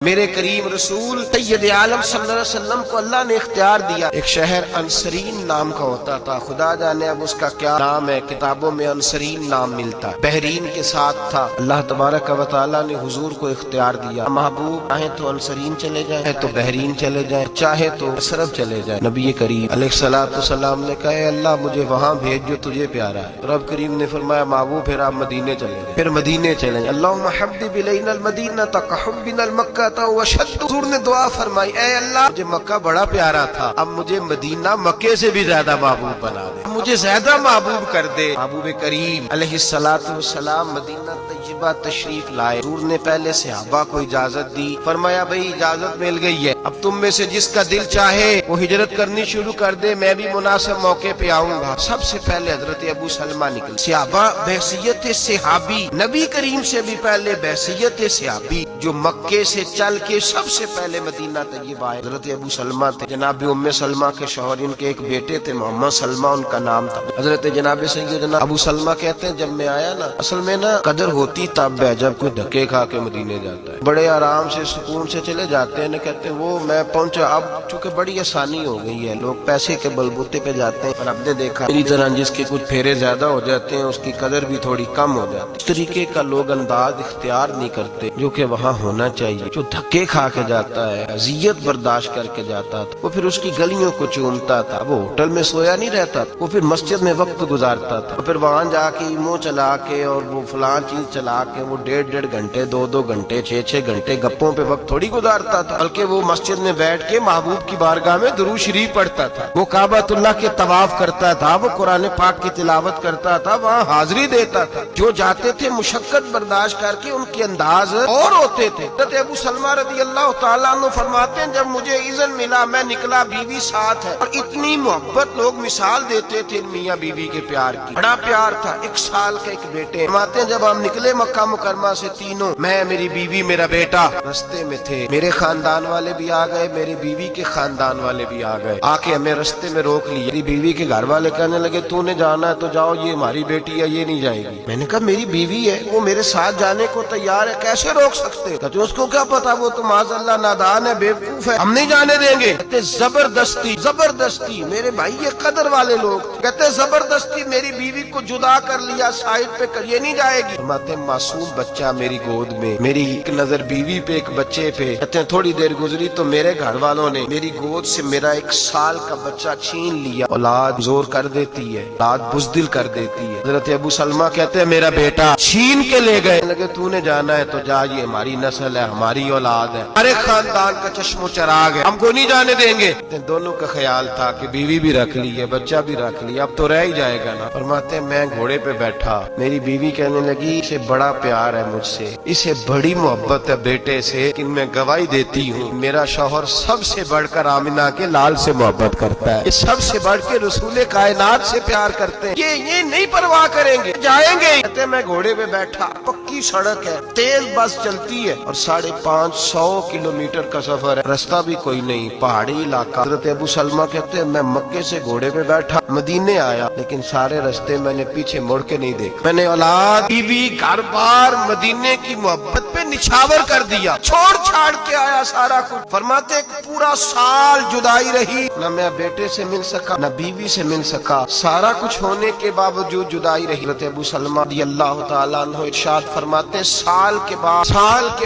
میرے کریم رسول سید عالم صلی اللہ علیہ وسلم کو اللہ نے اختیار دیا. ایک شہر انصرین نام کا ہوتا تھا، خدا جانے اب اس کا کیا نام ہے، کتابوں میں انصرین نام ملتا ہے. بحرین کے ساتھ تھا. اللہ تبارک و تعالیٰ نے حضور کو اختیار دیا، محبوب چاہے تو انصرین چلے جائیں، چاہے تو بحرین چلے جائیں، چاہے تو مصرف چلے جائیں. نبی کریم علیہ الصلوۃ والسلام نے کہا، اے اللہ مجھے وہاں بھیج جو تجھے پیارا ہے. رب کریم نے فرمایا، محبوب پھر آپ مدینے چلے جائیں. پھر مدینے چلے جائیں. اللہم حبب الینا المدینہ کحبنا المکہ وشد. حضور نے دعا فرمائی، اے اللہ مجھے مکہ بڑا پیارا تھا، اب مجھے مدینہ مکے سے بھی زیادہ محبوب بنا دے، مجھے زیادہ محبوب کر دے. محبوب کریم علیہ الصلوۃ والسلام مدینہ طیبہ تشریف لائے. حضور نے پہلے صحابہ کو اجازت دی، فرمایا بھئی اجازت مل گئی ہے، اب تم میں سے جس کا دل چاہے وہ ہجرت کرنی شروع کر دے، میں بھی مناسب موقع پہ آؤں گا. سب سے پہلے حضرت ابو سلمہ نکلے. صحابہ بحیثیت صحابی، نبی کریم سے بھی پہلے بحیثیت صحابی جو مکے سے چل کے سب سے پہلے مدینہ طیبہ آئے، حضرت ابو سلمہ تھے. جناب ام سلمہ کے شوہر، ان کے ایک بیٹے تھے محمد سلمہ ان کا نام تھا. حضرت جناب سیدنا ابو سلمہ کہتے ہیں جب میں آیا نا، اصل میں نا قدر ہوتی تب ہے جب کوئی دھکے کھا کے مدینے جاتا ہے. بڑے آرام سے سکون سے چلے جاتے ہیں نا، کہتے ہیں وہ میں پہنچا. اب چونکہ بڑی آسانی ہو گئی ہے، لوگ پیسے کے بلبوتے پہ جاتے ہیں، اور اب نے دیکھا میری طرح جس کے کچھ پھیرے زیادہ ہو جاتے ہیں اس کی قدر بھی تھوڑی کم ہو جاتی ہے. اس طریقے کا لوگ انداز اختیار نہیں کرتے جو کہ وہاں ہونا چاہیے. جو دھکے کھا کے جاتا ہے، اذیت برداشت کر کے جاتا تھا، وہ پھر اس کی گلیوں کو چومتا تھا، وہ ہوٹل میں سویا نہیں رہتا تھا، وہ پھر مسجد میں وقت گزارتا تھا، پھر وہاں جا کے ایمو چلا کے اور وہ فلاں چیز چلا کے وہ 1.5 گھنٹے 2 گھنٹے 6 گھنٹے گپوں پہ وقت تھوڑی گزارتا تھا، بلکہ وہ مسجد میں بیٹھ کے محبوب کی بارگاہ میں درود شریف پڑھتا تھا، وہ کعبۃ اللہ کے طواف کرتا تھا، وہ قرآن پاک کی تلاوت کرتا تھا، وہاں حاضری دیتا تھا. جو جاتے تھے مشقت برداشت کر کے، ان کے انداز اور ہوتے تھے. حضرت ابو سلمہ رضی اللہ تعالیٰ عنہ فرماتے ہیں جب مجھے اذن ملا میں نکلا، بیوی ساتھ ہے، اور اتنی محبت لوگ مثال دیتے تھے میاں بیوی کے پیار کی، بڑا پیار تھا. 1 سال کا ایک بیٹے. فرماتے ہیں جب ہم نکلے مکہ مکرمہ سے تینوں، میں، میری بیوی، میرا بیٹا، رستے میں تھے. میرے خاندان والے بھی آ گئے، میری بیوی کے خاندان والے بھی آ گئے، آ کے ہمیں رستے میں روک لی. میری بیوی کے گھر والے کہنے لگے تو نے جانا ہے تو جاؤ، یہ ہماری بیٹی ہے، یہ نہیں جائے گی. میں نے کہا میری بیوی ہے، وہ میرے ساتھ جانے کو تیار ہے، کیسے روک سکتے؟ کہتے اس کو کیا پتا، وہ تو معاذ اللہ نادان ہے، بیوقوف ہے، ہم نہیں جانے دیں گے. کہتے زبردستی میرے بھائی یہ قدر والے لوگ، کہتے زبردستی میری بیوی کو جدا کر لیا، سائڈ پہ کر، یہ نہیں جائے گی. فرماتے ہیں معصوم بچہ میری گود میں، میری ایک نظر بیوی پہ ایک بچے پہ. کہتے ہیں تھوڑی دیر گزری تو میرے گھر والوں نے میری گود سے میرا 1 سال کا بچہ چھین لیا. اولاد زور کر دیتی ہے، اولاد بزدل کر دیتی ہے. حضرت ابو سلمہ کہتے ہیں میرا بیٹا چھین کے لے گئے، لگے تو نے جانا ہے تو جا، یہ ہماری نسل ہے، ہماری اولاد ہے، ہمارے خاندان کا چشم و چراغ ہے، ہم کو نہیں جانے دیں گے. دونوں کا خیال تھا کہ بیوی بھی رکھ لی ہے، بچہ بھی رکھ لیا، اب تو رہ ہی جائے گا نا. فرماتے ہیں میں گھوڑے پہ بیٹھا، میری بیوی کہنے لگی اسے بڑا پیار ہے مجھ سے، اسے بڑی محبت ہے بیٹے سے، لیکن میں گواہی دیتی ہوں میرا شوہر سب سے بڑھ کر آمنہ کے لال سے محبت کرتا ہے، یہ سب سے بڑھ کے رسول کائنات سے پیار کرتے ہیں، یہ نہیں پرواہ کریں گے، جائیں گے. کہتے ہیں میں گھوڑے پہ بیٹھا، پکی سڑک ہے، تیز بس چلتی ہے، اور 550 کلومیٹر کا سفر ہے، رستہ بھی کوئی نہیں، پہاڑی علاقہ. حضرت ابو سلمہ کہتے ہیں میں مکے سے گھوڑے پہ بیٹھا مدینے آیا، لیکن سارے رستے میں نے پیچھے مڑ کے نہیں دیکھا. میں نے اولاد، بیوی، گھر بار، مدینے کی محبت پہ نچھاور کر دیا، چھوڑ چھاڑ کے آیا سارا کچھ. فرماتے ایک پورا سال جدائی رہی، نہ میں بیٹے سے مل سکا نہ بیوی سے مل سکا، سارا کچھ ہونے کے باوجود جدائی رہی. حضرت ابو سلمہ رضی اللہ تعالیٰ عنہ ارشاد فرماتے سال کے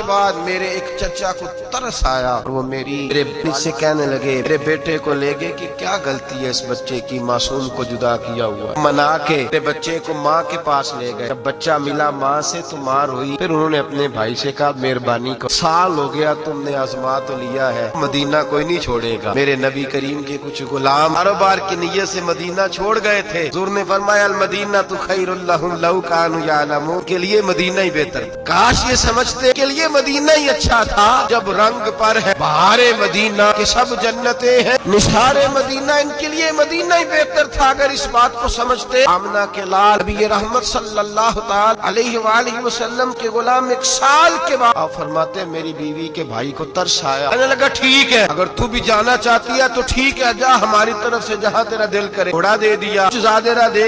بعد میرے ایک چچا کو ترس آیا، اور وہ میرے سے کہنے لگے میرے بیٹے کو لے گئے کہ کیا غلطی ہے اس بچے کی، معصوم کو جدا کیا ہوا. منا کے میرے بچے کو ماں کے پاس لے گئے. جب بچہ ملا ماں سے تو مار ہوئی. پھر انہوں نے اپنے بھائی سے کہا مہربانی کو، سال ہو گیا تم نے آزما تو لیا ہے، مدینہ کوئی نہیں چھوڑے گا. میرے نبی کریم کے کچھ غلام کاروبار کی نیت سے مدینہ چھوڑ گئے تھے. حضور نے فرمایا المدینہ تو خیر لہم لو کانوا یعلمون، کے لیے مدینہ ہی بہتر. کاش یہ سمجھتے کہ لیے مدینہ ہی اچھا تھا. جب رنگ پر ہے بہار مدینہ کہ سب جنتیں ہیں، نثار مدینہ، ان کے لیے مدینہ ہی بہتر تھا. اگر اس بات کو سمجھتے، آمنہ کے لال نبی رحمت صلی اللہ تعالی علیہ وآلہ وسلم کے غلام 1 سال کے بعد آپ فرماتے ہیں میری بیوی کے بھائی کو ترس آیا، کہنے لگا ٹھیک ہے اگر تو بھی جانا چاہتی ہے تو ٹھیک ہے، جا ہماری طرف سے جہاں تیرا دل کرے. گھوڑا دے دیا، زادرہ دے